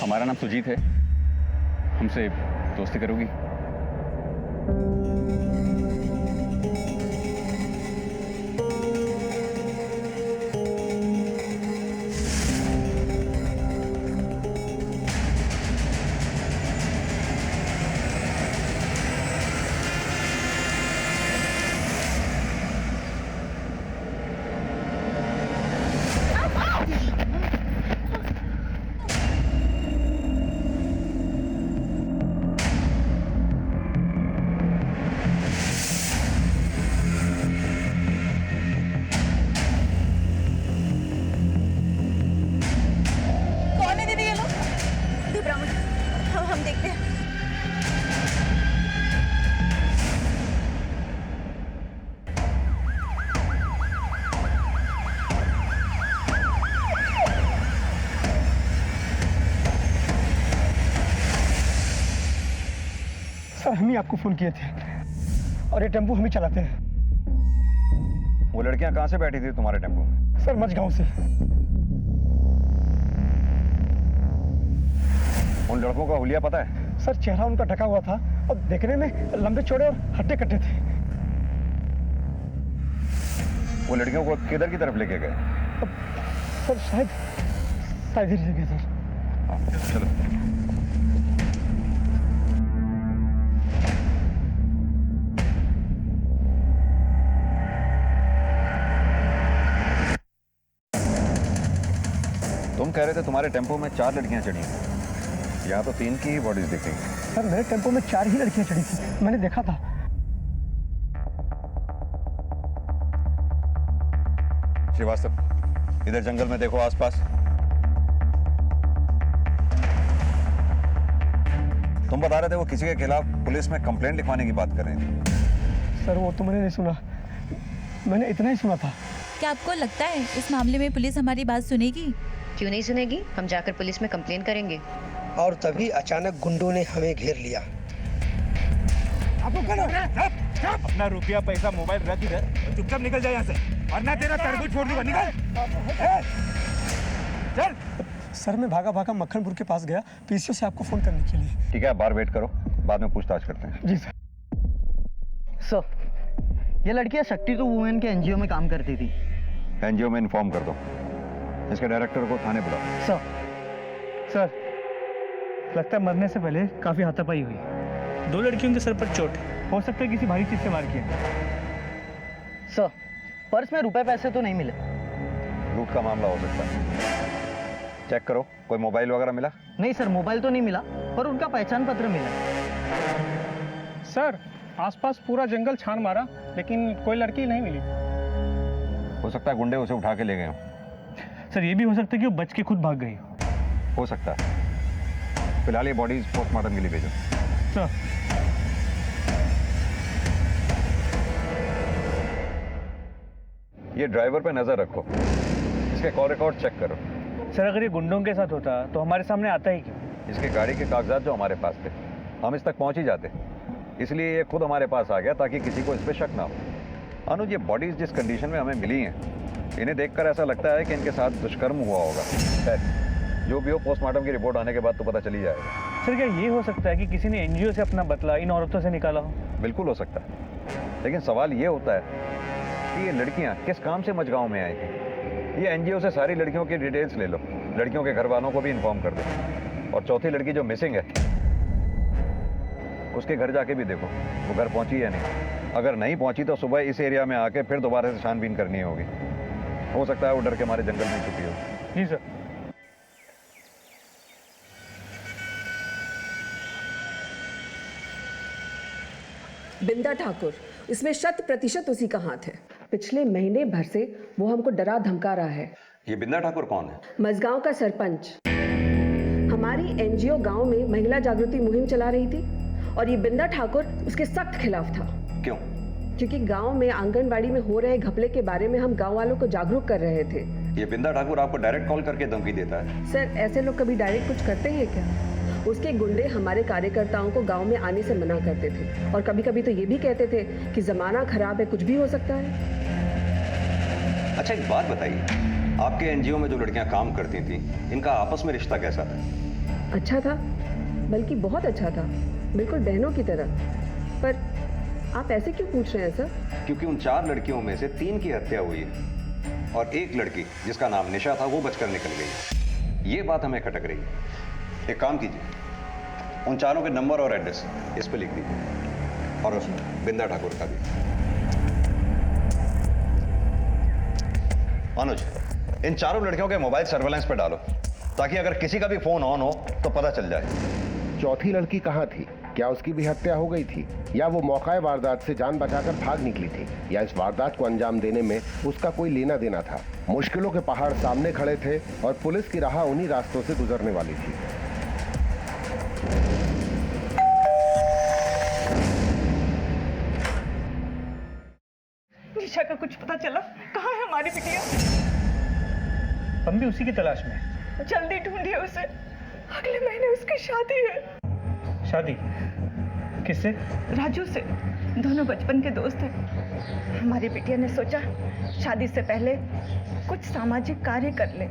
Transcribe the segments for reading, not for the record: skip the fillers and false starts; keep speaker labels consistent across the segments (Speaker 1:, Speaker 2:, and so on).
Speaker 1: हमारा नाम सुजीत है। हमसे दोस्ती करोगी?
Speaker 2: हम देखते हैं।
Speaker 3: सर हम ही आपको फोन किए थे और ये टेम्पो हम ही चलाते हैं।
Speaker 4: वो लड़कियां कहाँ से बैठी थी तुम्हारे टेम्पो में?
Speaker 3: सर मझगांव से।
Speaker 4: उन लड़कों का हुलिया पता है?
Speaker 3: सर चेहरा उनका ढका हुआ था और देखने में लंबे चौड़े और हट्टे कट्टे थे।
Speaker 4: वो लड़कियों को किधर की तरफ लेके गए?
Speaker 3: सर शायद इधर गए सर।
Speaker 4: हाँ, चलो। तुम कह रहे थे तुम्हारे टेम्पो में 4 लड़कियां चढ़ी हैं। यहाँ तो 3 की ही बॉडीज दिख रही हैं।
Speaker 3: सर मेरे टेम्पो में 4 ही लड़कियां चढ़ी थी, मैंने देखा था।
Speaker 4: श्रीवास्तव, इधर जंगल में देखो आसपास। तुम बता रहे थे वो किसी के खिलाफ पुलिस में कंप्लेंट लिखवाने की बात कर रहे थे।
Speaker 3: सर वो तो मैंने नहीं सुना, मैंने इतना ही सुना था।
Speaker 2: क्या आपको लगता है इस मामले में पुलिस हमारी बात सुनेगी?
Speaker 5: क्यों नहीं सुनेगी? हम जाकर पुलिस में कंप्लेन करेंगे।
Speaker 6: और तभी अचानक गुंडों ने हमें घेर लिया।
Speaker 7: अपना रुपया पैसा मोबाइल रख इधर और चुपचाप निकल जाए यहाँ से, वरना तेरा तरबूज छोड़ दूंगा। निकल चल।
Speaker 3: सर मैं भागा भागा मक्खनपुर के पास गया पीसीओ से आपको फोन करने के लिए।
Speaker 4: ठीक है, बाहर वेट करो, बाद में पूछताछ करते हैं।
Speaker 3: जी सर।
Speaker 8: सर ये लड़कियां शक्ति टू वुमेन के एनजीओ में काम करती थी।
Speaker 4: एनजीओ में इन्फॉर्म कर दो, इसके डायरेक्टर को थाने बुलाओ।
Speaker 3: सर लगता है मरने से पहले काफी हाथापाई हुई।
Speaker 9: 2 लड़कियों के सर पर चोट है,
Speaker 3: हो सकता है किसी भारी चीज से मार किया।
Speaker 8: सर पर्स में रुपए पैसे तो नहीं मिले।
Speaker 4: लूट का मामला हो सकता है, चेक करो। कोई मोबाइल वगैरह मिला?
Speaker 8: नहीं सर मोबाइल तो नहीं मिला, पर उनका पहचान पत्र मिला।
Speaker 3: सर आसपास पूरा जंगल छान मारा लेकिन कोई लड़की नहीं मिली।
Speaker 4: हो सकता है गुंडे उसे उठा के ले गए हों।
Speaker 3: सर ये भी हो सकता है कि वो बच के खुद भाग गई
Speaker 4: हो सकता है। फिलहाल ये बॉडीज पोस्टमार्टम के लिए भेजो।
Speaker 3: सर।
Speaker 4: ये ड्राइवर पे नजर रखो, इसके कॉल रिकॉर्ड चेक करो।
Speaker 3: सर अगर ये गुंडों के साथ होता तो हमारे सामने आता ही क्यों?
Speaker 4: इसके गाड़ी के कागजात जो हमारे पास थे, हम इस तक पहुंच ही जाते, इसलिए ये खुद हमारे पास आ गया ताकि किसी को इस पे शक ना हो। अनुज, ये बॉडीज जिस कंडीशन में हमें मिली हैं, इन्हें देखकर ऐसा लगता है कि इनके साथ दुष्कर्म हुआ होगा। जो भी हो, पोस्टमार्टम की रिपोर्ट आने के बाद तो पता चली जाएगा।
Speaker 3: सर क्या ये हो सकता है कि किसी ने एनजीओ से अपना बदला इन औरतों से निकाला हो?
Speaker 4: बिल्कुल हो सकता है, लेकिन सवाल ये होता है कि ये लड़कियां किस काम से मझगांव में आई थी। ये एनजीओ से सारी लड़कियों की डिटेल्स ले लो, लड़कियों के घर वालों को भी इन्फॉर्म कर दो। और चौथी लड़की जो मिसिंग है, उसके घर जाके भी देखो वो घर पहुंची या नहीं। अगर नहीं पहुंची तो सुबह इस एरिया में आके फिर दोबारा से छानबीन करनी होगी। हो सकता है वो डर के हमारे जंगल में छुपी हो।
Speaker 3: जी सर।
Speaker 10: बिंदा ठाकुर, इसमें 100% उसी का हाथ है। पिछले महीने भर से वो हमको डरा धमका रहा है।
Speaker 4: ये बिंदा ठाकुर कौन है?
Speaker 10: मझगांव का सरपंच। हमारी एनजीओ गांव में महिला जागृति मुहिम चला रही थी और ये बिंदा ठाकुर उसके सख्त खिलाफ था।
Speaker 4: क्यों?
Speaker 10: क्योंकि गांव में आंगनबाड़ी में हो रहे घपले के बारे में हम गांव वालों को जागरूक कर रहे थे।
Speaker 4: ये बिंदा ठाकुर आपको डायरेक्ट कॉल करके धमकी देता है?
Speaker 10: सर ऐसे लोग कभी डायरेक्ट कुछ करते हैं क्या? उसके गुंडे हमारे कार्यकर्ताओं को गांव में आने से मना करते थे और कभी कभी तो ये भी कहते थे कि जमाना खराब है, कुछ भी हो सकता है।
Speaker 4: अच्छा एक बात बताइए, आपके एनजीओ में जो लड़कियां काम करती थी, इनका आपस में रिश्ता कैसा था?
Speaker 10: अच्छा था, बल्कि बहुत अच्छा था, बिल्कुल बहनों की तरह। पर आप ऐसे क्यों पूछ रहे हैं सर?
Speaker 4: क्योंकि उन 4 लड़कियों में से 3 की हत्या हुई है और एक लड़की जिसका नाम निशा था वो बचकर निकल गई। ये बात हमें खटक रही है। एक काम कीजिए, उन चारों के नंबर और एड्रेस इस पे लिख दीजिए और बिंदा ठाकुर का भी। अनुज, इन चारों लड़कियों के मोबाइल सर्वेलेंस पे डालो ताकि अगर किसी का भी फोन ऑन हो तो पता चल जाए।
Speaker 11: चौथी लड़की कहाँ थी? क्या उसकी भी हत्या हो गई थी, या वो मौका वारदात से जान बचाकर भाग निकली थी, या इस वारदात को अंजाम देने में उसका कोई लेना देना था? मुश्किलों के पहाड़ सामने खड़े थे और पुलिस की राह उन्हीं रास्तों से गुजरने वाली थी।
Speaker 8: निशा का कुछ पता चला? कहाँ है हमारी बिटिया?
Speaker 3: हम भी उसी की तलाश में हैं।
Speaker 8: जल्दी ढूंढिए उसे, अगले महीने उसकी शादी है।
Speaker 3: शादी किससे?
Speaker 8: राजू से, दोनों बचपन के दोस्त हैं। हमारी बिटिया ने सोचा शादी से पहले कुछ सामाजिक कार्य कर ले,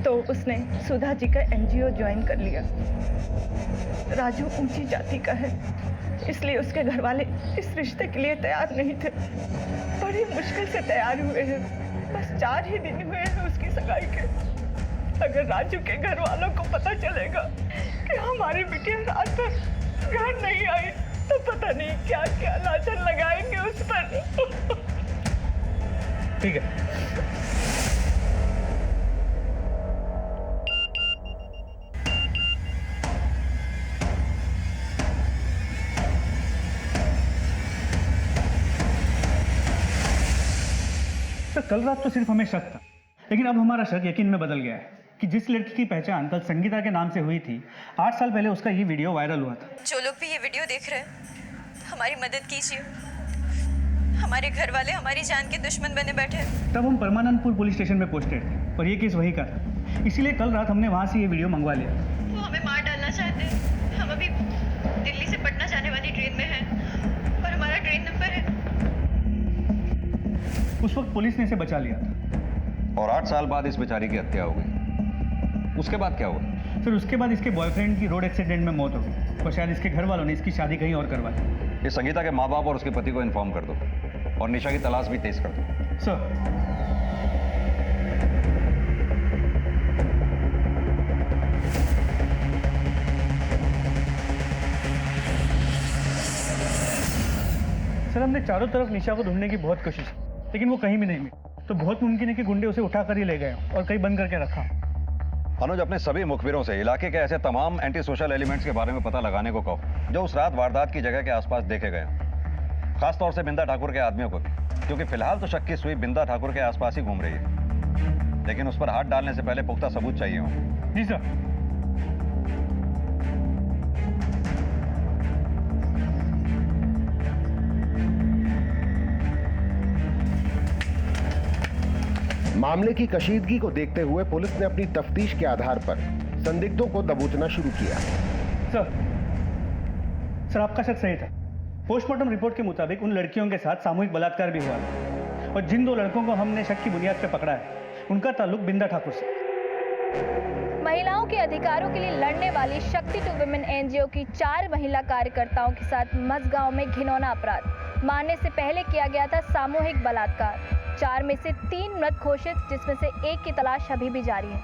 Speaker 8: तो उसने सुधा जी का NGO ज्वाइन कर लिया। राजू ऊंची जाति का है, इसलिए उसके घर वाले इस रिश्ते के लिए तैयार नहीं थे। बड़ी मुश्किल से तैयार हुए हैं, बस 4 ही दिन हुए हैं उसकी सगाई के। अगर राजू के घर वालों को पता चलेगा कि हमारी बिटिया रात भर घर नहीं आई तो पता नहीं क्या क्या लांछन लगाएंगे उस पर।
Speaker 3: ठीक है। सर, कल रात तो सिर्फ हमें शक था, लेकिन अब हमारा शक यकीन में बदल गया है कि जिस लड़की की पहचान कल संगीता के नाम से हुई थी, 8 साल पहले उसका ये वीडियो वायरल हुआ था।
Speaker 2: जो लोग भी ये वीडियो देख रहे हैं, हमारी मदद कीजिए। हमारे घर वाले हमारी जान के दुश्मन बने बैठे हैं।
Speaker 3: तब हम परमानंदपुर पुलिस स्टेशन में पोस्टेड थे और ये केस वही का था, इसीलिए कल रात हमने वहाँ से ये वीडियो मंगवा लिया।
Speaker 2: वो हमें मार डालना चाहते हैं। हम अभी दिल्ली से पटना जाने वाली ट्रेन में हैं और हमारा ट्रेन नंबर है।
Speaker 3: उस वक्त पुलिस ने इसे बचा लिया था
Speaker 4: और 8 साल बाद इस बेचारी की हत्या हो गई। उसके बाद क्या हुआ?
Speaker 3: फिर उसके बाद इसके बॉयफ्रेंड की रोड एक्सीडेंट में मौत हो गई और शायद इसके घर वालों ने इसकी शादी कहीं और करवा दी।
Speaker 4: इस संगीता के माँ बाप और उसके पति को इन्फॉर्म कर दो और निशा की तलाश भी तेज कर दो।
Speaker 3: सर, हमने चारों तरफ निशा को ढूंढने की बहुत कोशिश की, लेकिन वो कहीं भी नहीं मिली। तो बहुत मुमकिन है कि गुंडे उसे उठाकर ही ले गए और कहीं बंद करके रखा।
Speaker 4: अनुज, अपने सभी मुखबिरों से इलाके के ऐसे तमाम एंटी सोशल एलिमेंट्स के बारे में पता लगाने को कहो जो उस रात वारदात की जगह के आसपास देखे गए हों। खासतौर से बिंदा ठाकुर के आदमियों को भी, क्योंकि फिलहाल तो शक की सुई बिंदा ठाकुर के आसपास ही घूम रही है, लेकिन उस पर हाथ डालने से पहले पुख्ता सबूत चाहिए हो।
Speaker 3: जी सर।
Speaker 11: मामले की कशीदगी को देखते हुए पुलिस ने अपनी तफ्तीश के आधार पर संदिग्धों को दबोचना शुरू किया।
Speaker 3: सर, आपका शक सही था। पोस्टमार्टम रिपोर्ट के मुताबिक उन लड़कियों के साथ सामूहिक बलात्कार भी हुआ था और जिन 2 लड़कों को हमने शक की बुनियाद पर पकड़ा है उनका ताल्लुक बिंदा ठाकुर से।
Speaker 12: महिलाओं के अधिकारों के लिए लड़ने वाली शक्ति टू वुमेन NGO की 4 महिला कार्यकर्ताओं के साथ मझगांव में घिनौना अपराध मारने से पहले किया गया था सामूहिक बलात्कार। 4 में से 3 मृत घोषित, जिसमें से 1 की तलाश अभी भी जारी है।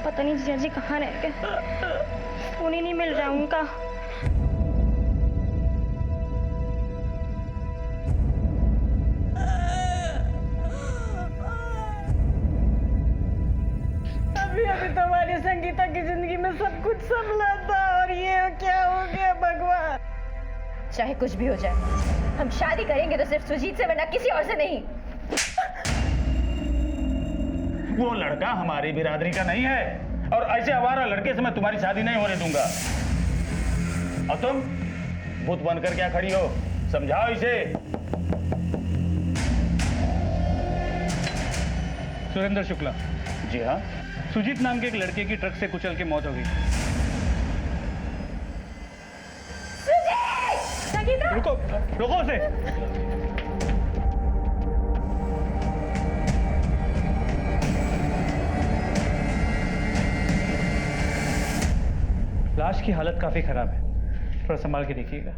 Speaker 13: पता नहीं जीजा जी कहाँ रह गए, फोन ही नहीं मिल रहा उनका।
Speaker 8: अभी तुम्हारी संगीता की जिंदगी में सब कुछ संभला था और ये क्या हो गया भगवान।
Speaker 5: चाहे कुछ भी हो जाए, हम शादी करेंगे तो सिर्फ सुजीत से, वरना किसी और से नहीं।
Speaker 9: वो लड़का हमारी बिरादरी का नहीं है और ऐसे आवारा लड़के से मैं तुम्हारी शादी नहीं होने दूंगा। और तुम भूत बनकर क्या खड़ी हो? समझाओ इसे।
Speaker 3: सुरेंद्र शुक्ला।
Speaker 9: जी हाँ।
Speaker 3: सुजीत नाम के एक लड़के की ट्रक से कुचल के मौत हो गई।
Speaker 8: संगीता!
Speaker 3: रुको उसे। लाश की हालत काफी खराब है, थोड़ा संभाल के देखिएगा।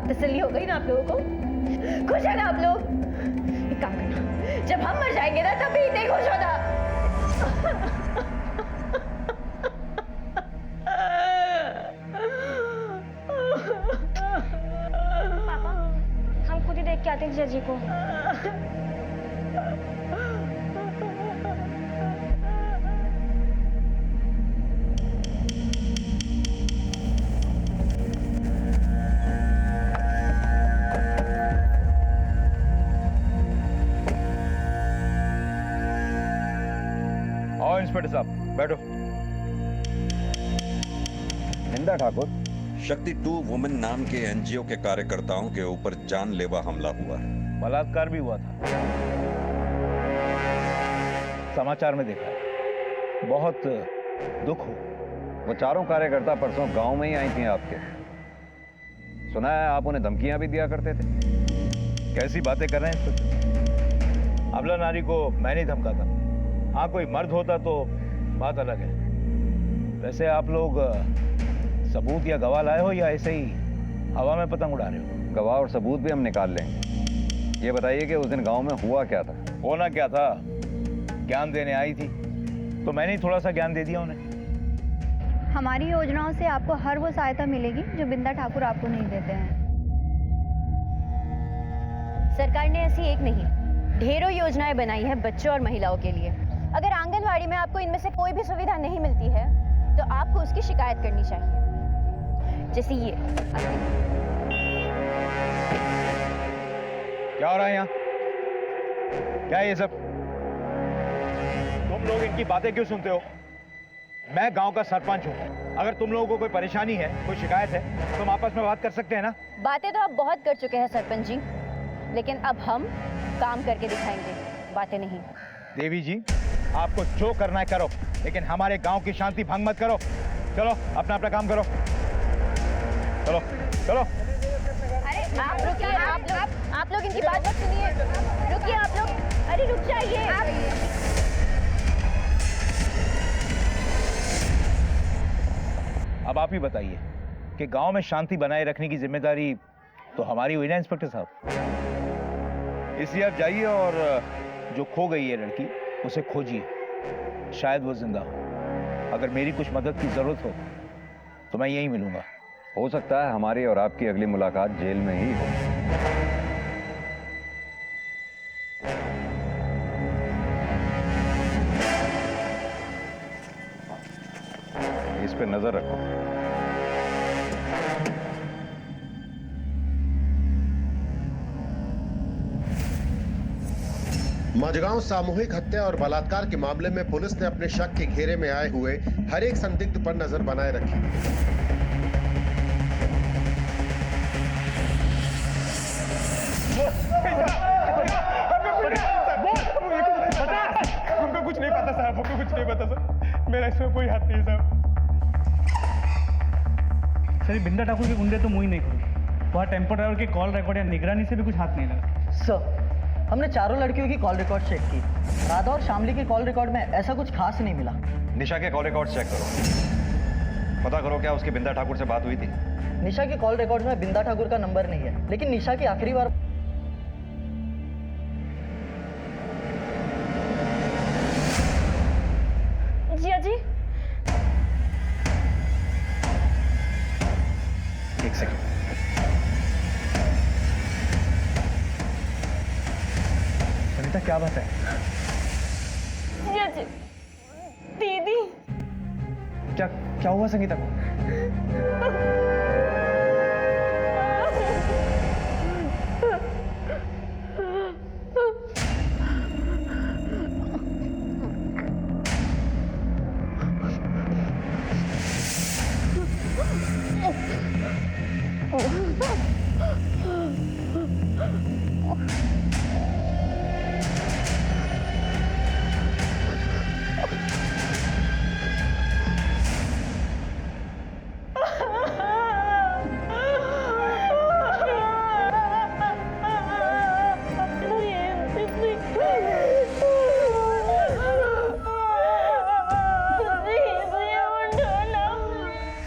Speaker 5: तसल्ली हो गई ना आप लोगों को? खुश है ना आप लोग? एक काम करना, जब हम मर जाएंगे ना तभी नहीं खुश होना।
Speaker 13: पापा, हम खुद ही देख के आते हैं जीजा जी को।
Speaker 4: इंस्पेक्टर साहब बैठो।
Speaker 14: निंदा ठाकुर, शक्ति 2 वुमेन नाम के एनजीओ के कार्यकर्ताओं के ऊपर जानलेवा हमला हुआ है।
Speaker 9: बलात्कार भी हुआ था, समाचार में देखा है। बहुत दुख हो।
Speaker 4: वो चारों कार्यकर्ता परसों गांव में ही आई थी आपके। सुना है आप उन्हें धमकियां भी दिया करते थे।
Speaker 9: कैसी बातें कर रहे हैं इंस्पेक्टर? अबला नारी को मैं नहीं धमकाता। हाँ, कोई मर्द होता तो बात अलग है। वैसे आप लोग सबूत या गवाह लाए हो या ऐसे ही हवा में पतंग उड़ा रहे हो?
Speaker 4: गवाह और सबूत भी हम निकाल लेंगे। ये बताइए कि उस दिन गांव में हुआ क्या था?
Speaker 9: होना क्या था, ज्ञान देने आई थी तो मैंने ही थोड़ा सा ज्ञान दे दिया उन्हें।
Speaker 12: हमारी योजनाओं से आपको हर वो सहायता मिलेगी जो बिंदा ठाकुर आपको नहीं देते हैं।
Speaker 5: सरकार ने ऐसी एक नहीं, ढेरों योजनाएं बनाई है बच्चों और महिलाओं के लिए। अगर आंगनवाड़ी में आपको इनमें से कोई भी सुविधा नहीं मिलती है तो आपको उसकी शिकायत करनी चाहिए, जैसे ये।
Speaker 9: क्या हो रहा है यहाँ? क्या है ये सब? तुम लोग इनकी बातें क्यों सुनते हो? मैं गांव का सरपंच हूँ। अगर तुम लोगों को कोई परेशानी है, कोई शिकायत है, तो हम आपस में बात कर सकते हैं ना?
Speaker 5: बातें तो आप बहुत कर चुके हैं सरपंच जी, लेकिन अब हम काम करके दिखाएंगे, बातें नहीं।
Speaker 9: देवी जी, आपको जो करना है करो, लेकिन हमारे गांव की शांति भंग मत करो। चलो अपना अपना काम करो। चलो चलो।
Speaker 5: अरे आप रुकिए, आप लोग इनकी बात मत सुनिए। रुकिए आप लोग, अरे रुक जाइए।
Speaker 9: अब आप ही बताइए कि गांव में शांति बनाए रखने की जिम्मेदारी तो हमारी हुई ना इंस्पेक्टर साहब। इसलिए आप जाइए और जो खो गई है लड़की उसे खोजिए। शायद वो जिंदा हो। अगर मेरी कुछ मदद की जरूरत हो तो मैं यहीं मिलूंगा।
Speaker 4: हो सकता है हमारी और आपकी अगली मुलाकात जेल में ही हो। इस पे नजर रखो।
Speaker 11: मझगांव सामूहिक हत्या और बलात्कार के मामले में पुलिस ने अपने शक के घेरे में आए हुए हर एक संदिग्ध पर नजर बनाए रखी।
Speaker 7: हमको कुछ नहीं पता साहब, हमको कुछ नहीं पता सर। मेरा इसमें कोई हाथ नहीं है साहब।
Speaker 3: सर, बिंदा ठाकुर के गुंडे तो मुंह ही नहीं खोले। वहाँ टेम्पो ड्राइवर की कॉल रिकॉर्ड या निगरानी से भी कुछ हाथ नहीं लगा।
Speaker 15: सर, हमने चारों लड़कियों की कॉल रिकॉर्ड चेक की। राधा और शामली की कॉल रिकॉर्ड में ऐसा कुछ खास नहीं मिला।
Speaker 4: निशा के कॉल रिकॉर्ड चेक करो, पता करो क्या उसकी बिंदा ठाकुर से बात हुई थी।
Speaker 15: निशा की कॉल रिकॉर्ड में बिंदा ठाकुर का नंबर नहीं है, लेकिन निशा की आखिरी बार
Speaker 13: जिया जी,
Speaker 9: एक सेकंड। सरिता, क्या बात है?
Speaker 13: जिया जी,
Speaker 8: दीदी।
Speaker 9: क्या क्या हुआ संगीता को?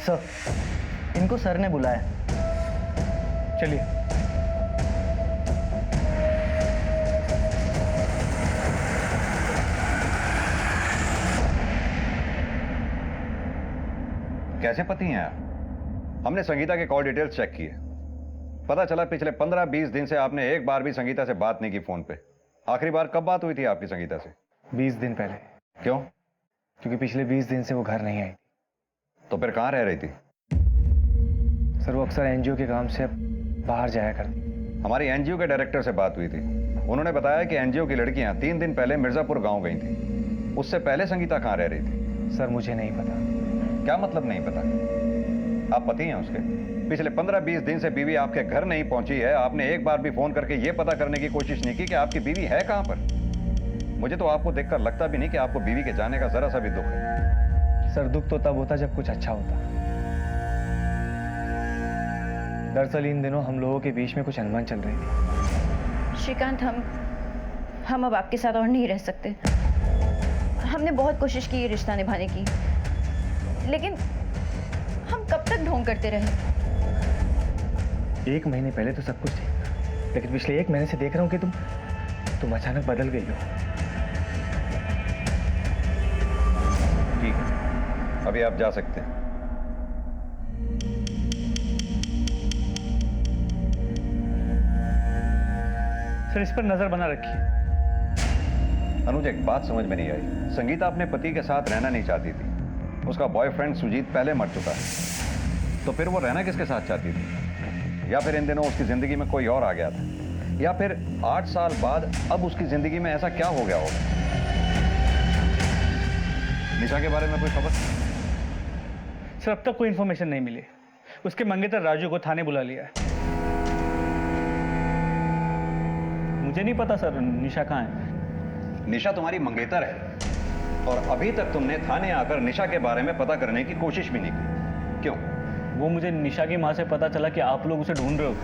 Speaker 15: सर, इनको सर ने बुलाया।
Speaker 3: चलिए।
Speaker 4: कैसे पति हैं आप? हमने संगीता के कॉल डिटेल्स चेक किए। पता चला पिछले 15-20 दिन से आपने एक बार भी संगीता से बात नहीं की फोन पे। आखिरी बार कब बात हुई थी आपकी संगीता से?
Speaker 9: 20 दिन पहले।
Speaker 4: क्यों?
Speaker 9: क्योंकि पिछले 20 दिन से वो घर नहीं आई थी।
Speaker 4: तो फिर कहाँ रह रही थी?
Speaker 9: सर, वो अक्सर एनजीओ के काम से बाहर जाया करती।
Speaker 4: हमारी एनजीओ के डायरेक्टर से बात हुई थी। उन्होंने बताया कि एनजीओ की लड़कियां 3 दिन पहले मिर्जापुर गांव गई थी। उससे पहले संगीता कहाँ रह रही थी?
Speaker 9: सर, मुझे नहीं पता।
Speaker 4: क्या मतलब नहीं पता? आप पति हैं उसके। पिछले 15-20 दिन से बीवी आपके घर नहीं पहुंची है। आपने एक बार भी फोन करके यह पता करने की कोशिश नहीं की कि आपकी बीवी है कहां पर। मुझे तो आपको देखकर लगता भी नहीं कि आपको बीवी के जाने का जरा सा भी दुख है।
Speaker 9: सर, दुख तो तब होता जब कुछ अच्छा होता। दरअसल इन दिनों हम लोगों के बीच में कुछ अनबन चल रही थी।
Speaker 5: श्रीकांत, हम अब आपके साथ और नहीं रह सकते। हमने बहुत कोशिश की ये रिश्ता निभाने की, लेकिन हम कब तक ढोंग करते रहे?
Speaker 9: 1 महीने पहले तो सब कुछ ठीक था, लेकिन पिछले 1 महीने से देख रहा हूं कि तुम अचानक बदल गई हो।
Speaker 4: ठीक है, अभी आप जा सकते हैं।
Speaker 3: सर, इस पर नजर बना रखिए।
Speaker 4: अनुज, एक बात समझ में नहीं आई। संगीता अपने पति के साथ रहना नहीं चाहती थी। उसका बॉयफ्रेंड सुजीत पहले मर चुका है। तो फिर वो रहना किसके साथ चाहती थी? या फिर इन दिनों उसकी जिंदगी में कोई और आ गया था? या फिर 8 साल बाद अब उसकी जिंदगी में ऐसा क्या हो गया होगा? निशा के बारे में कोई खबर?
Speaker 3: सर, अब तक कोई इंफॉर्मेशन नहीं मिली। उसके मंगेतर राजू को थाने बुला लिया है। मुझे नहीं पता सर, निशा कहाँ है।
Speaker 4: निशा तुम्हारी मंगेतर है और अभी तक तुमने थाने आकर निशा के बारे में पता करने की कोशिश भी नहीं की। क्यों?
Speaker 3: वो मुझे निशा की माँ से पता चला कि आप लोग उसे ढूंढ रहे हो,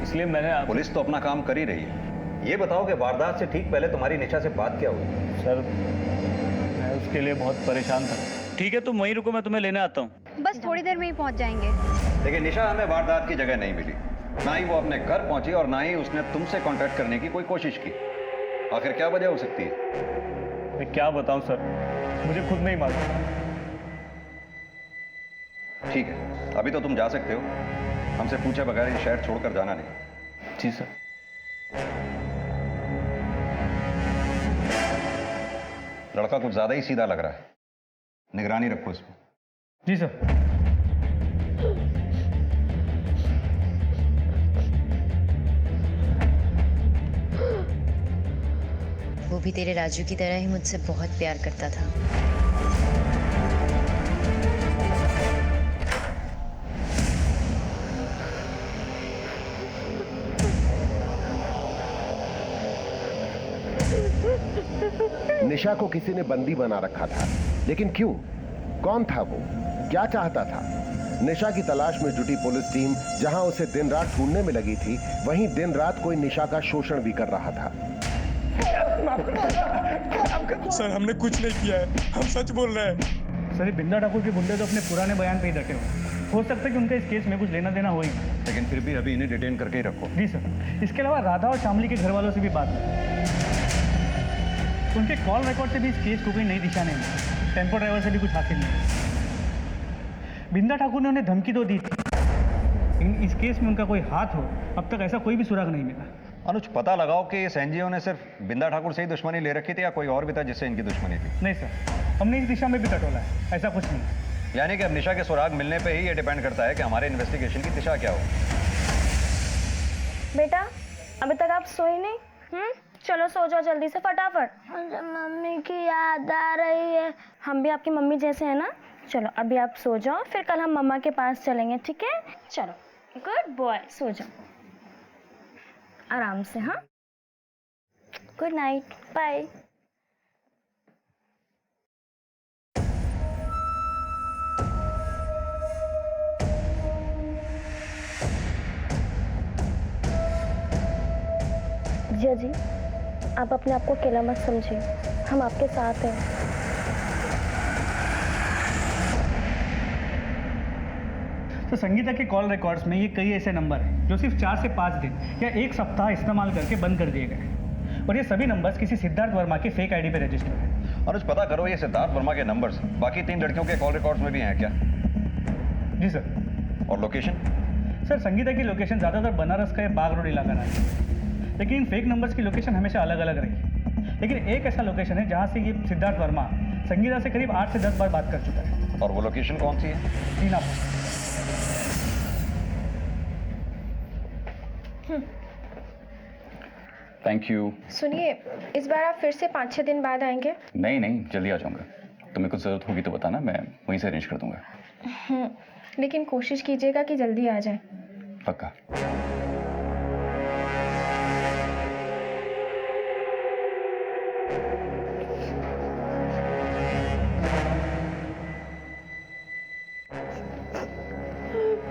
Speaker 3: इसलिए मैंने
Speaker 4: पुलिस तो अपना काम कर ही रही है। ये बताओ कि वारदात से ठीक पहले तुम्हारी निशा से बात क्या हुई?
Speaker 3: सर, मैं उसके लिए बहुत परेशान था। ठीक है, तुम वहीं रुको, मैं तुम्हें लेने आता हूँ।
Speaker 5: बस थोड़ी देर में ही पहुंच जाएंगे।
Speaker 4: देखिए, निशा हमें वारदात की जगह नहीं मिली। ना ही वो अपने घर पहुंची और ना ही उसने तुमसे कांटेक्ट करने की कोई कोशिश की। आखिर क्या वजह हो सकती है?
Speaker 3: मैं क्या बताऊं सर, मुझे खुद नहीं मालूम।
Speaker 4: ठीक है, अभी तो तुम जा सकते हो। हमसे पूछे बगैर ये शहर छोड़कर जाना नहीं।
Speaker 3: जी सर।
Speaker 4: लड़का कुछ ज्यादा ही सीधा लग रहा है, निगरानी रखो इस पर।
Speaker 3: जी सर।
Speaker 2: वो भी तेरे राजू की तरह ही मुझसे बहुत प्यार करता था।
Speaker 11: निशा को किसी ने बंदी बना रखा था, लेकिन क्यों? कौन था वो? क्या चाहता था? निशा की तलाश में जुटी पुलिस टीम जहां उसे दिन रात ढूंढने में लगी थी, वहीं दिन रात कोई निशा का शोषण भी कर रहा था।
Speaker 7: सर, हमने कुछ नहीं किया है, हम सच बोल रहे हैं।
Speaker 3: सर, बिंदा ठाकुर के गुंडे तो अपने पुराने बयान पे ही डटे हो सकता है कि उनका इस केस में कुछ लेना देना हो ही,
Speaker 4: लेकिन फिर भी अभी इन्हें डिटेन करके ही रखो।
Speaker 3: जी सर। इसके अलावा राधा और शामली के घर वालों से भी बात हुई। उनके कॉल रिकॉर्ड से भी इस केस को कोई नई दिशा नहीं मिली। टेम्पो ड्राइवर से भी कुछ हासिल नहीं। बिंदा ठाकुर ने उन्हें धमकी तो दी थी, लेकिन इस केस में उनका कोई हाथ हो, अब तक ऐसा कोई भी सुराग नहीं मिला।
Speaker 4: अनुज, पता लगाओ कि इस एनजीओ ने सिर्फ बिंदा ठाकुर से ही दुश्मनी ले रखी थी या कोई और भी था जिससे इनकी दुश्मनी थी?
Speaker 3: नहीं सर, हमने इस दिशा में भी टटोला है, ऐसा कुछ नहीं।
Speaker 4: यानी कि अब निशा के सुराग मिलने पे ही ये डिपेंड करता है कि हमारे इन्वेस्टिगेशन की दिशा क्या हो।
Speaker 13: बेटा अभी तक आप सोई नहीं? चलो सो जाओ जल्दी से फटाफट। मुझे मम्मी की याद आ रही है। हम भी आपकी मम्मी जैसे हैं ना। चलो अभी आप सो जाओ, फिर कल हम मम्मा के पास चलेंगे, ठीक है? चलो गुड बॉय, सो जाओ आराम से। हाँ, गुड नाइट, बाय। जिया जी, आप अपने आप को अकेला मत समझिए, हम आपके साथ हैं।
Speaker 3: तो संगीता के कॉल रिकॉर्ड्स में ये कई ऐसे नंबर हैं जो सिर्फ 4 से 5 दिन या 1 सप्ताह इस्तेमाल करके बंद कर दिए गए, और ये सभी नंबर्स किसी सिद्धार्थ वर्मा के फेक आईडी पे रजिस्टर्ड है।
Speaker 4: अनुज पता करो ये सिद्धार्थ वर्मा के नंबर्स बाकी 3 लड़कियों के कॉल रिकॉर्ड्स में भी हैं क्या?
Speaker 3: जी सर।
Speaker 4: और लोकेशन?
Speaker 3: सर संगीता की लोकेशन ज़्यादातर बनारस का बाग रोड इलाका रहा है, लेकिन इन फेक नंबर्स की लोकेशन हमेशा अलग अलग रही। लेकिन एक ऐसा लोकेशन है जहाँ से ये सिद्धार्थ वर्मा संगीता से करीब 8 से 10 बार बात कर चुका है।
Speaker 4: और वो लोकेशन कौन सी है?
Speaker 3: टीनापुर।
Speaker 1: Thank you.
Speaker 13: सुनिए, इस बार आप फिर से 5-6 दिन बाद आएंगे?
Speaker 1: नहीं, जल्दी आ जाऊंगा। तुम्हें कुछ ज़रूरत होगी तो बताना, मैं वहीं से अरेंज कर दूंगा।
Speaker 13: लेकिन कोशिश कीजिएगा कि जल्दी आ जाए।
Speaker 1: पक्का।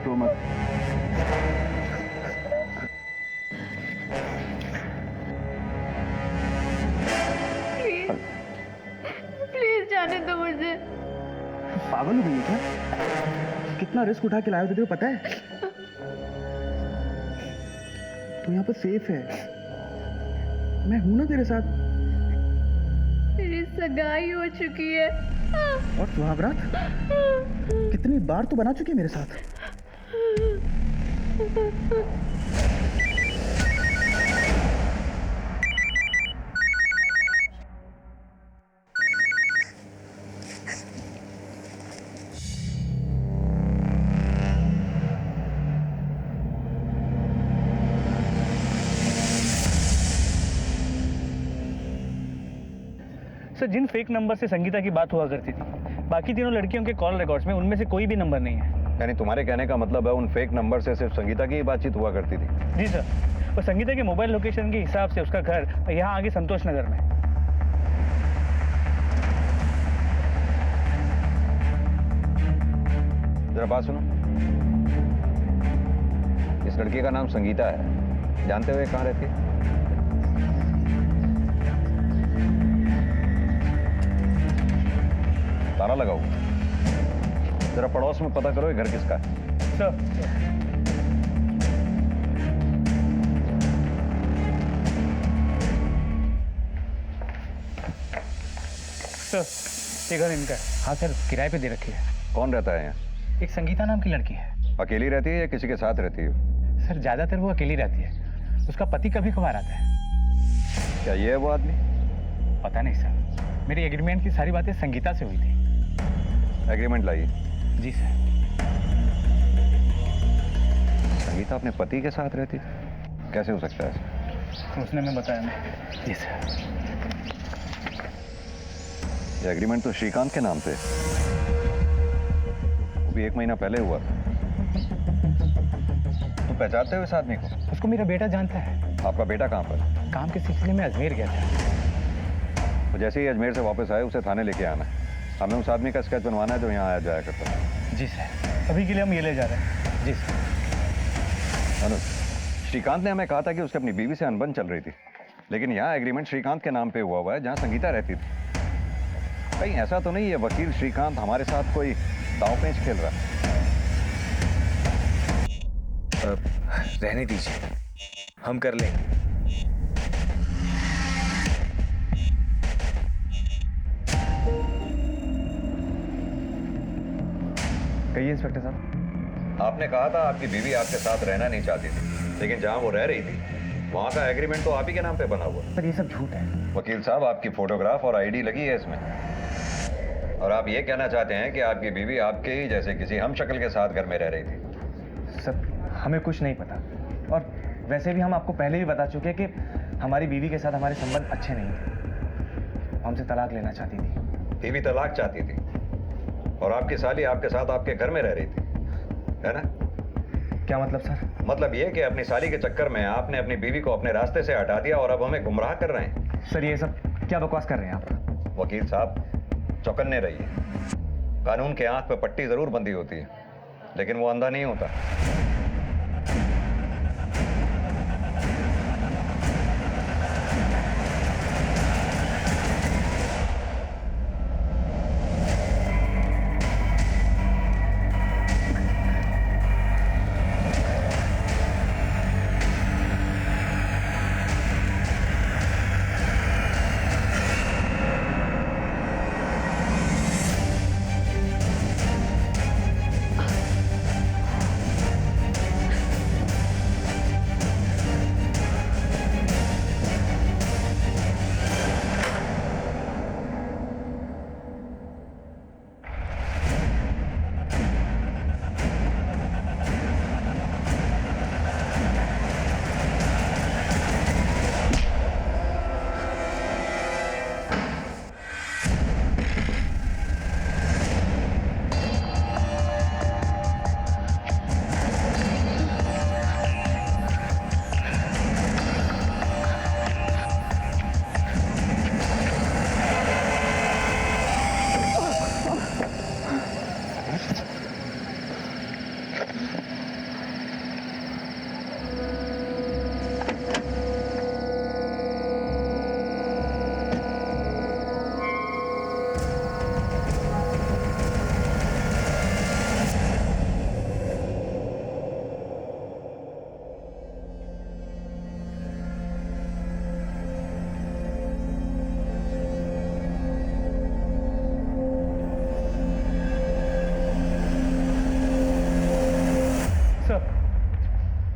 Speaker 1: तो मत।
Speaker 13: प्लीज जाने दो मुझे।
Speaker 3: पागल हो गई है क्या? कितना रिस्क उठा के लाया तुझे पता है? तो यहाँ पर सेफ है, मैं हूं ना तेरे साथ।
Speaker 13: मेरी सगाई हो चुकी है।
Speaker 3: और सुहागरात कितनी बार तो बना चुकी है मेरे साथ। सर जिन फेक नंबर से संगीता की बात हुआ करती थी, बाकी तीनों लड़कियों के कॉल रिकॉर्ड्स में उनमें से कोई भी नंबर नहीं है।
Speaker 4: यानी तुम्हारे कहने का मतलब है उन फेक नंबर से सिर्फ संगीता की ही बातचीत हुआ करती थी?
Speaker 3: जी सर, और संगीता के मोबाइल लोकेशन के हिसाब से उसका घर यहाँ आगे संतोष नगर में।
Speaker 4: जरा बात सुनो, इस लड़की का नाम संगीता है, जानते हुए कहाँ रहती है? ताला लगाओ, जरा पड़ोस में पता करो ये घर किसका है।
Speaker 3: सर ये घर इनका है।
Speaker 9: हाँ सर, किराए पे दे रखी है।
Speaker 4: कौन रहता है यहाँ?
Speaker 9: एक संगीता नाम की लड़की है।
Speaker 4: अकेली रहती है या किसी के साथ रहती है?
Speaker 9: सर ज्यादातर वो अकेली रहती है, उसका पति कभी कभार आता है।
Speaker 4: क्या ये है वो आदमी?
Speaker 9: पता नहीं सर, मेरी एग्रीमेंट की सारी बातें संगीता से हुई थी।
Speaker 4: एग्रीमेंट लाइए।
Speaker 9: जी सर।
Speaker 4: संगीता अपने पति के साथ रहती थी, कैसे हो सकता है?
Speaker 3: उसने मैं बताया नहीं।
Speaker 9: जी सर।
Speaker 4: ये एग्रीमेंट तो श्रीकांत के नाम पे, वो भी 1 महीना पहले हुआ था। तो पहचानते हो इस आदमी को?
Speaker 9: उसको मेरा बेटा जानता है।
Speaker 4: आपका बेटा कहाँ पर?
Speaker 9: काम के सिलसिले में अजमेर गया था।
Speaker 4: तो जैसे ही अजमेर से वापस आए उसे थाने लेके आना है, हमें उस आदमी का स्केच बनवाना है जो यहाँ आया जाया करता है।
Speaker 9: जी सर।
Speaker 3: अभी के लिए हम ये ले जा रहे हैं।
Speaker 9: जी सर।
Speaker 4: अनुज, श्रीकांत ने हमें कहा था कि उसकी अपनी बीवी से अनबन चल रही थी, लेकिन यहाँ एग्रीमेंट श्रीकांत के नाम पे हुआ है जहाँ संगीता रहती थी। कहीं ऐसा तो नहीं है वकील श्रीकांत हमारे साथ कोई दांव पेंच खेल रहा है?
Speaker 16: रहने दीजिए, हम कर लेंगे।
Speaker 4: कहिए इंस्पेक्टर साहब। आपने कहा था आपकी बीवी आपके साथ रहना नहीं चाहती थी, लेकिन जहां वो रह रही थी वहां का एग्रीमेंट तो आप ही के नाम पे बना हुआ।
Speaker 9: पर ये सब झूठ है।
Speaker 4: वकील साहब, आपकी फोटोग्राफ और आईडी लगी है इसमें। और आप ये कहना चाहते हैं कि आपकी बीवी आपके ही जैसे किसी हम शक्ल के साथ घर में रह रही थी?
Speaker 16: सर हमें कुछ नहीं पता, और वैसे भी हम आपको पहले भी बता चुके हैं कि हमारी बीवी के साथ हमारे संबंध अच्छे नहीं थे। वो हमसे तलाक लेना चाहती थी।
Speaker 4: बीवी तलाक चाहती थी और आपकी साली आपके साथ आपके घर में रह रही थी, है ना?
Speaker 16: क्या मतलब सर?
Speaker 4: मतलब ये कि अपनी साली के चक्कर में आपने अपनी बीवी को अपने रास्ते से हटा दिया और अब हमें गुमराह कर रहे हैं।
Speaker 16: सर ये सब क्या बकवास कर रहे हैं आप?
Speaker 4: वकील साहब, चौकन्ने रहिए। कानून के आंख पे पट्टी जरूर बंधी होती है, लेकिन वो अंधा नहीं होता।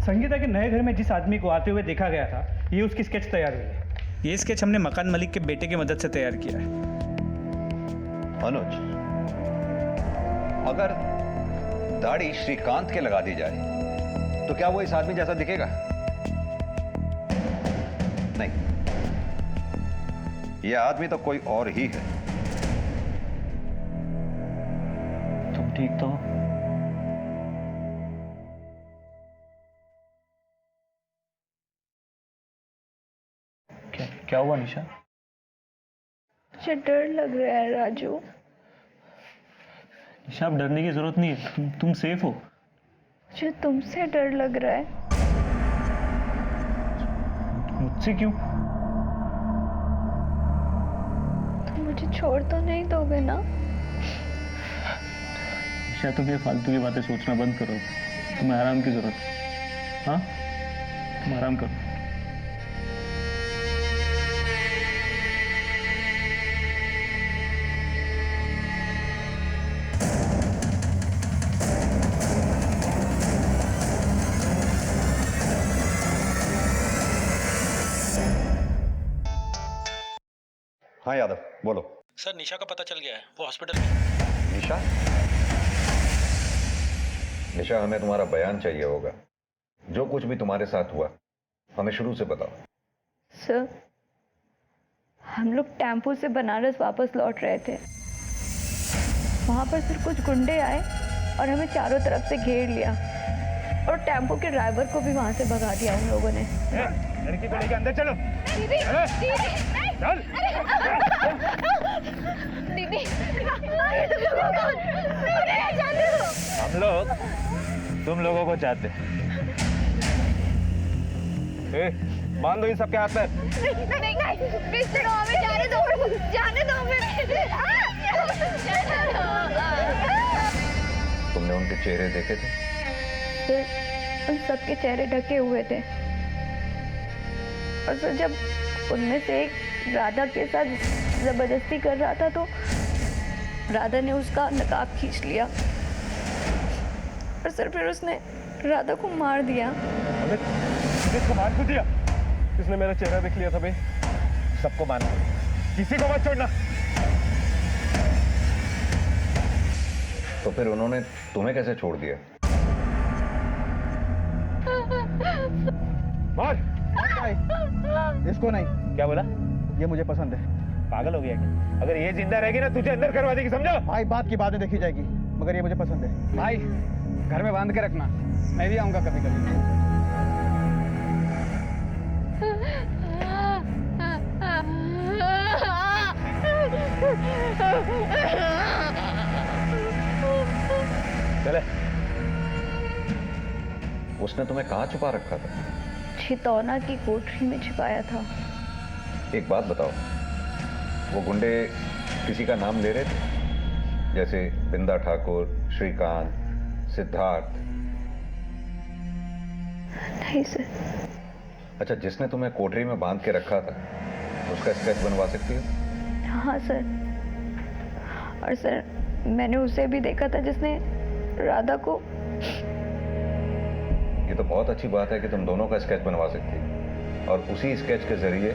Speaker 3: संगीता के नए घर में जिस आदमी को आते हुए देखा गया था, ये उसकी स्केच तैयार हुई है। ये स्केच हमने मकान मालिक के बेटे की मदद से तैयार किया है।
Speaker 4: अनुज, अगर दाढ़ी श्रीकांत के लगा दी जाए तो क्या वो इस आदमी जैसा दिखेगा? नहीं, यह आदमी तो कोई और ही है।
Speaker 3: तुम ठीक तो हो? क्या हुआ निशा?
Speaker 13: मुझे डर लग रहा है राजू।
Speaker 3: निशा, अब डरने की जरूरत नहीं है, तुम सेफ हो।
Speaker 13: मुझे तुमसे डर लग रहा है।
Speaker 3: मुझसे क्यों?
Speaker 13: तुम मुझे छोड़ तो नहीं दोगे ना?
Speaker 3: निशा, तुम ये फालतू की बातें सोचना बंद करो। तुम्हें आराम की जरूरत है। हाँ, तुम आराम करो।
Speaker 4: हाँ यादव, बोलो।
Speaker 3: सर, निशा का पता चल गया है, वो हॉस्पिटल में।
Speaker 4: निशा? निशा, हमें तुम्हारा बयान चाहिए होगा। जो कुछ भी तुम्हारे साथ हुआ हमें शुरू से बताओ।
Speaker 13: सर, हम लोग टेम्पो से बनारस वापस लौट रहे थे। वहां पर सिर्फ कुछ गुंडे आए और हमें चारों तरफ से घेर लिया, और टेम्पो के ड्राइवर को भी वहां से भगा दिया उन लोगों ने।
Speaker 7: लड़की को लेकर अंदर चलो।
Speaker 13: दीदी,
Speaker 7: चल।
Speaker 13: दीदी,
Speaker 9: हम लोग तुम लोगों को चाहते हैं। बांध दो इन सबके हाथ में।
Speaker 13: नहीं, प्लीज छोड़ो, हमें जाने दो हमें।
Speaker 4: तुमने उनके चेहरे देखे थे?
Speaker 13: सर, उन सबके चेहरे ढके हुए थे, और सर जब उनमें से एक राधा के साथ जबरदस्ती कर रहा था तो राधा ने उसका नकाब खींच लिया, और सर फिर उसने राधा को मार दिया।
Speaker 7: किसको मार क्यों दिया? किसने मेरा चेहरा देख लिया था भाई?
Speaker 9: सबको मारना,
Speaker 7: किसी को मत छोड़ना।
Speaker 4: तो फिर उन्होंने तुम्हें कैसे छोड़ दिया?
Speaker 3: इसको नहीं।
Speaker 9: क्या बोला?
Speaker 3: ये मुझे पसंद है।
Speaker 9: पागल हो गया क्या? अगर ये जिंदा रहेगी ना तुझे अंदर करवा देगी, समझो?
Speaker 3: भाई बात की बातें देखी जाएगी, मगर ये मुझे पसंद है। भाई घर में बांध के रखना, मैं भी आऊंगा कभी कभी।
Speaker 4: चले। उसने तुम्हें कहाँ छुपा रखा था?
Speaker 12: छितौना की कोठरी में छिपाया था।
Speaker 4: एक बात बताओ, वो गुंडे किसी का नाम ले रहे थे? जैसे बिंदा ठाकुर, श्रीकांत, सिद्धार्थ?
Speaker 12: नहीं सर।
Speaker 4: अच्छा, जिसने तुम्हें कोठरी में बांध के रखा था उसका स्केच बनवा सकती हो?
Speaker 12: हाँ सर। और सर मैंने उसे भी देखा था जिसने राधा को।
Speaker 4: ये तो बहुत अच्छी बात है कि तुम दोनों का स्केच बनवा सकती हो और उसी स्केच के जरिए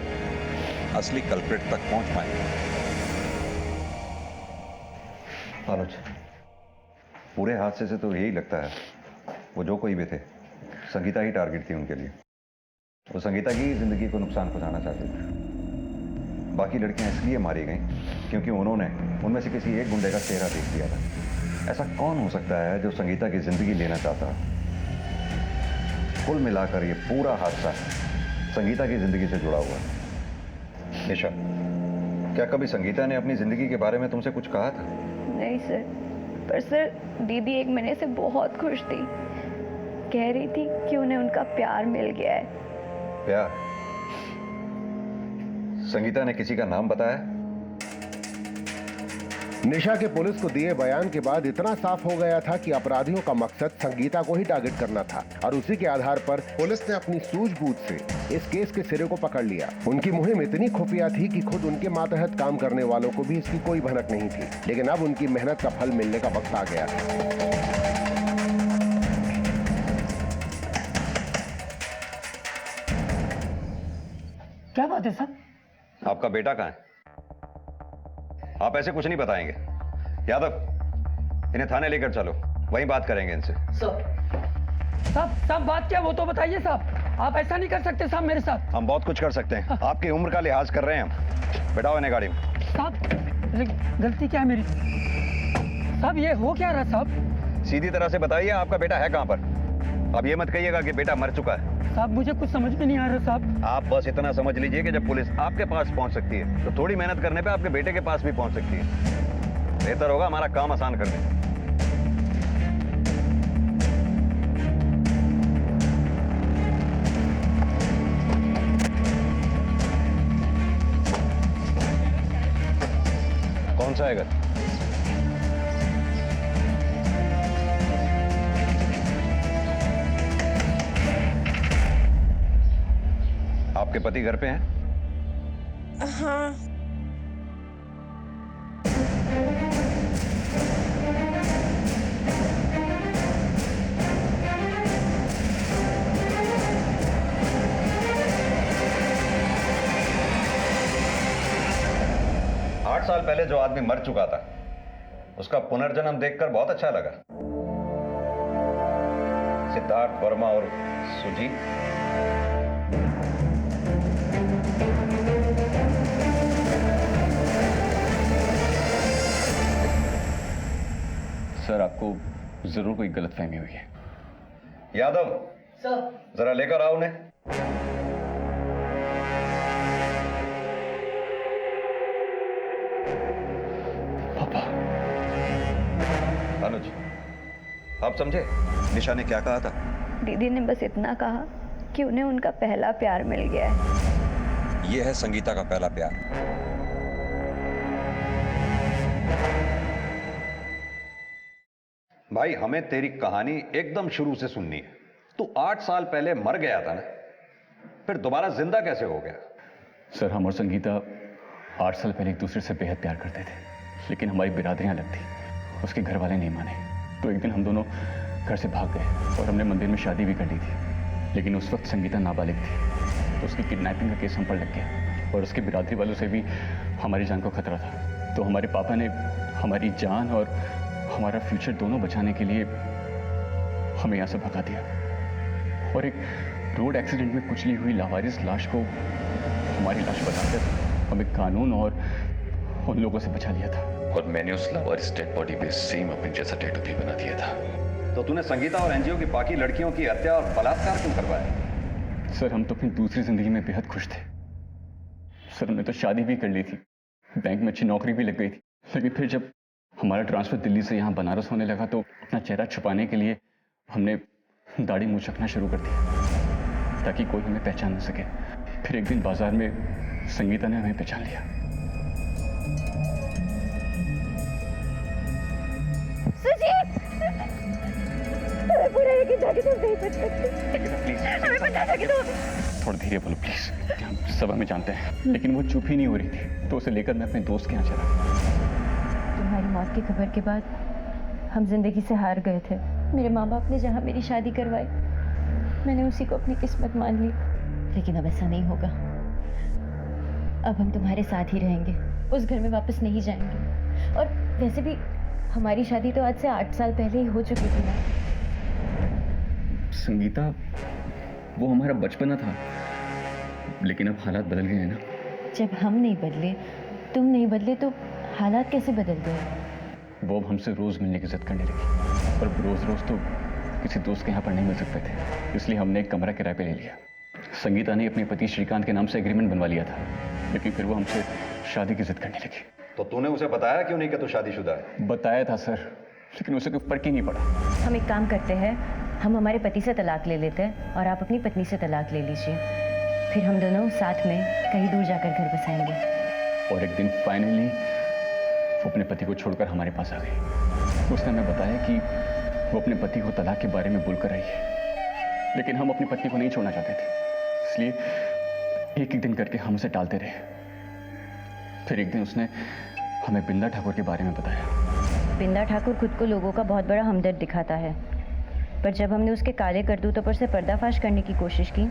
Speaker 14: असली कल्प्रिट तक पहुंच पाएंगे।
Speaker 4: अनुज, पूरे हादसे से तो यही लगता है वो जो कोई भी थे, संगीता ही टारगेट थी उनके लिए। वो संगीता की जिंदगी को नुकसान पहुंचाना चाहते थे। बाकी लड़कियां इसलिए मारी गईं क्योंकि उन्होंने उनमें से किसी एक गुंडे का चेहरा देख लिया था। ऐसा कौन हो सकता है जो संगीता की जिंदगी लेना चाहता? कुल मिलाकर ये पूरा हादसा संगीता की जिंदगी से जुड़ा हुआ है। निशा, क्या कभी संगीता ने अपनी जिंदगी के बारे में तुमसे कुछ कहा था?
Speaker 12: नहीं सर, पर सर दीदी 1 महीने से बहुत खुश थी। कह रही थी कि उन्हें उनका प्यार मिल गया है।
Speaker 4: प्यार? संगीता ने किसी का नाम बताया?
Speaker 11: निशा के पुलिस को दिए बयान के बाद इतना साफ हो गया था कि अपराधियों का मकसद संगीता को ही टारगेट करना था और उसी के आधार पर पुलिस ने अपनी सूझबूझ से इस केस के सिरे को पकड़ लिया। उनकी मुहिम इतनी खुफिया थी कि खुद उनके मातहत काम करने वालों को भी इसकी कोई भनक नहीं थी, लेकिन अब उनकी मेहनत का फल मिलने का वक्त आ गया था।
Speaker 3: क्या बात है सर?
Speaker 4: आपका बेटा कहाँ है? आप ऐसे कुछ नहीं बताएंगे। यादव, इन्हें थाने लेकर चलो, वहीं बात करेंगे इनसे।
Speaker 3: साहब बात क्या वो तो बताइए साहब। आप ऐसा नहीं कर सकते साहब मेरे साथ।
Speaker 4: हम बहुत कुछ कर सकते हैं। आपकी उम्र का लिहाज कर रहे हैं हम। बैठाओ इन्हें गाड़ी में।
Speaker 3: साहब गलती क्या है मेरी? साहब ये हो क्या रहा साहब?
Speaker 4: सीधी तरह से बताइए, आपका बेटा है कहाँ पर? अब ये मत कहिएगा कि बेटा मर चुका है।
Speaker 3: साहब मुझे कुछ समझ में नहीं आ रहा साहब।
Speaker 4: आप बस इतना समझ लीजिए कि जब पुलिस आपके पास पहुंच सकती है तो थोड़ी मेहनत करने पे आपके बेटे के पास भी पहुंच सकती है। बेहतर होगा हमारा काम आसान कर दें। कौन सा है घर? आपके पति घर पे हैं?
Speaker 2: हाँ।
Speaker 4: आठ साल पहले जो आदमी मर चुका था उसका पुनर्जन्म देखकर बहुत अच्छा लगा। सिद्धार्थ वर्मा और सुजीत।
Speaker 1: सर आपको जरूर कोई गलतफहमी हुई है।
Speaker 4: यादव
Speaker 15: सर,
Speaker 4: जरा लेकर आओ उन्हें।
Speaker 1: पापा।
Speaker 4: अनुज, आप समझे निशा ने क्या कहा था?
Speaker 12: दीदी ने बस इतना कहा कि उन्हें उनका पहला प्यार मिल गया है।
Speaker 14: यह है संगीता का पहला प्यार।
Speaker 4: भाई हमें तेरी कहानी एकदम शुरू से सुननी है। तू 8 साल पहले मर गया था ना, फिर दोबारा जिंदा कैसे हो गया?
Speaker 1: सर हम और संगीता 8 साल पहले एक दूसरे से बेहद प्यार करते थे, लेकिन हमारी बिरादरियां अलग थी। उसके घर वाले नहीं माने तो एक दिन हम दोनों घर से भाग गए और हमने मंदिर में शादी भी कर ली थी। लेकिन उस वक्त संगीता नाबालिग थी तो उसकी किडनैपिंग का केस हम पर लग गया और उसके बिरादरी वालों से भी हमारी जान को खतरा था। तो हमारे पापा ने हमारी जान और हमारा फ्यूचर दोनों बचाने के लिए हमें यहाँ से भगा दिया और एक रोड एक्सीडेंट में कुचली हुई लावारिस लाश को हमारी लाश बताकर हमें कानून और उन लोगों से बचा लिया था। और मैंने उस लावारिस डेड बॉडी पे सेम अपने जैसा टैटू भी बना दिया था।
Speaker 4: तो तूने संगीता और एनजीओ की बाकी लड़कियों की हत्या और बलात्कार क्यों करवाया?
Speaker 1: सर हम तो अपनी दूसरी जिंदगी में बेहद खुश थे। सर हमने तो शादी भी कर ली थी, बैंक में अच्छी नौकरी भी लग गई थी, लेकिन फिर जब हमारा ट्रांसफर दिल्ली से यहाँ बनारस होने लगा तो अपना चेहरा छुपाने के लिए हमने दाढ़ी मूंछ रखना शुरू कर दिया ताकि कोई हमें पहचान न सके। फिर एक दिन बाजार में संगीता ने हमें पहचान लिया।
Speaker 5: सुजीत! तुम्हें पूरा यकीन था कि तुम नहीं बच सकते। हमें पता था कि तुम...
Speaker 1: थोड़ा धीरे बोलो प्लीज। हम सब हमें जानते हैं, लेकिन वो चुप ही नहीं हो रही थी, तो उसे लेकर मैं अपने दोस्त के यहाँ चला।
Speaker 5: तुम्हारी मौत की खबर के बाद हम जिंदगी से हार गए थे। मेरे माँ बाप ने जहाँ मेरी शादी करवाई, मैंने उसी को अपनी किस्मत मान ली। लेकिन अब ऐसा नहीं होगा। अब हम तुम्हारे साथ ही रहेंगे, उस घर में वापस नहीं जाएंगे। और वैसे भी हमारी शादी तो आज से 8 साल पहले ही हो चुकी थी ना।
Speaker 1: संगीता, वो हमारा बचपना था, लेकिन अब हालात बदल गए हैं ना।
Speaker 5: जब हम नहीं बदले, तुम नहीं बदले, तो हालात कैसे बदल गए?
Speaker 1: वो अब हमसे रोज मिलने की जिद करने लगी, और रोज रोज तो किसी दोस्त के यहाँ पर नहीं मिल सकते थे, इसलिए हमने एक कमरा किराए पे ले लिया। संगीता ने अपने पति श्रीकांत के नाम से एग्रीमेंट बनवा लिया था, लेकिन फिर वो हमसे शादी की जिद करने लगी।
Speaker 4: तो तूने उसे बताया क्यों नहीं कि तू शादीशुदा है?
Speaker 1: बताया था सर, लेकिन उसे कोई फर्क ही नहीं पड़ा।
Speaker 5: हम एक काम करते हैं, हम हमारे पति से तलाक ले लेते हैं और आप अपनी पत्नी से तलाक ले लीजिए। फिर हम दोनों साथ में कहीं दूर जाकर घर बसाएंगे।
Speaker 1: और एक दिन फाइनली वो अपने पति को छोड़कर हमारे पास आ गई। उसने हमें बताया कि वो अपने पति को तलाक के बारे में बोलकर आई है, लेकिन हम अपनी पत्नी को नहीं छोड़ना चाहते थे, इसलिए एक एक दिन करके हम उसे टालते रहे। फिर एक दिन उसने हमें बिंदा ठाकुर के बारे में बताया।
Speaker 5: बिंदा ठाकुर खुद को लोगों का बहुत बड़ा हमदर्द दिखाता है, पर जब हमने उसके काले करतूतों पर से पर्दाफाश करने की कोशिश की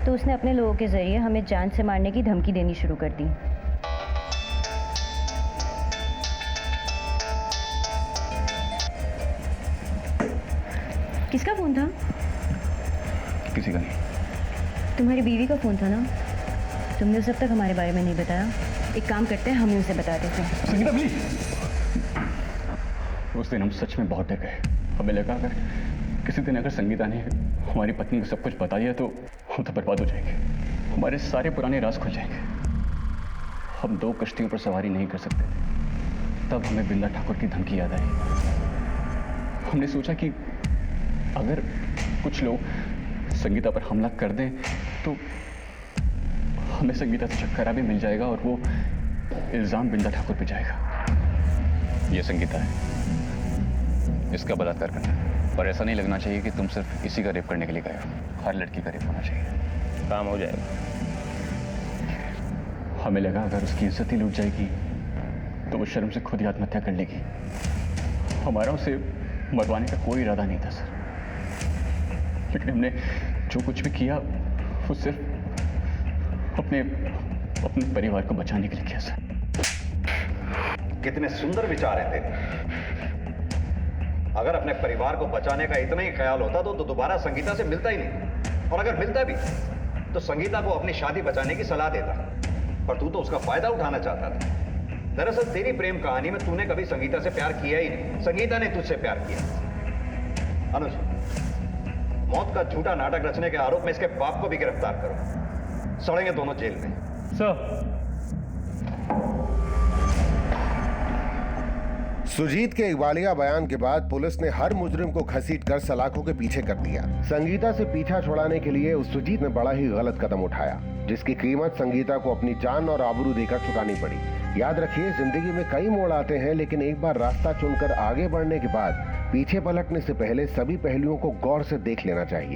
Speaker 5: तो उसने अपने लोगों के जरिए हमें जान से मारने की धमकी देनी शुरू कर दी। किसका फोन था?
Speaker 1: किसी का नहीं।
Speaker 5: तुम्हारी बीवी का फोन था ना? तुमने उसे अब तक हमारे बारे में नहीं बताया। एक काम करते हैं, हम उसे बता देते हैं।
Speaker 1: संगीता प्लीज। उस दिन हम सच में बहुत डर गए। हमें लगा अगर किसी दिन अगर संगीता ने हमारी पत्नी को सब कुछ बता दिया तो हम तो बर्बाद हो जाएंगे, हमारे सारे पुराने राज खुल जाएंगे। हम 2 कश्तियों पर सवारी नहीं कर सकते थे। तब हमें बिंदा ठाकुर की धमकी याद आई। हमने सोचा कि अगर कुछ लोग संगीता पर हमला कर दें तो हमें संगीता से छुटकारा भी मिल जाएगा और वो इल्जाम बिंदा ठाकुर पे जाएगा। ये संगीता है, इसका बलात्कार करना है, पर ऐसा नहीं लगना चाहिए कि तुम सिर्फ इसी का रेप करने के लिए गए हो। हर लड़की का रेप होना चाहिए।
Speaker 16: काम हो जाएगा।
Speaker 1: हमें लगा अगर उसकी इज्जत ही लूट जाएगी तो वो शर्म से खुद ही आत्महत्या कर लेगी। हमारा उसे मरवाने का कोई इरादा नहीं था सर, लेकिन हमने जो कुछ भी किया वो सिर्फ अपने परिवार को बचाने के लिए किया सर।
Speaker 4: कितने सुंदर विचार हैं तेरे। अगर अपने परिवार को बचाने का इतना ही ख्याल होता तो दोबारा संगीता से मिलता ही नहीं, और अगर मिलता भी तो संगीता को अपनी शादी बचाने की सलाह देता। पर तू तो उसका फायदा उठाना चाहता था। दरअसल तेरी प्रेम कहानी में तूने कभी संगीता से प्यार किया ही नहीं, संगीता ने तुझसे प्यार किया। अनुज, मौत का झूठा नाटक रचने के आरोप में इसके बाप को भी गिरफ्तार करो। सड़ेंगे दोनों जेल में।
Speaker 3: सर,
Speaker 11: सुजीत के इकबालिया बयान के बाद पुलिस ने हर मुजरिम को घसीटकर सलाखों के पीछे कर दिया। संगीता से पीछा छुड़ाने के लिए उस सुजीत ने बड़ा ही गलत कदम उठाया, जिसकी कीमत संगीता को अपनी जान और आबरू देकर चुकानी पड़ी। याद रखिए, जिंदगी में कई मोड़ आते हैं, लेकिन एक बार रास्ता चुनकर आगे बढ़ने के बाद पीछे पलटने से पहले सभी पहलुओं को गौर से देख लेना चाहिए।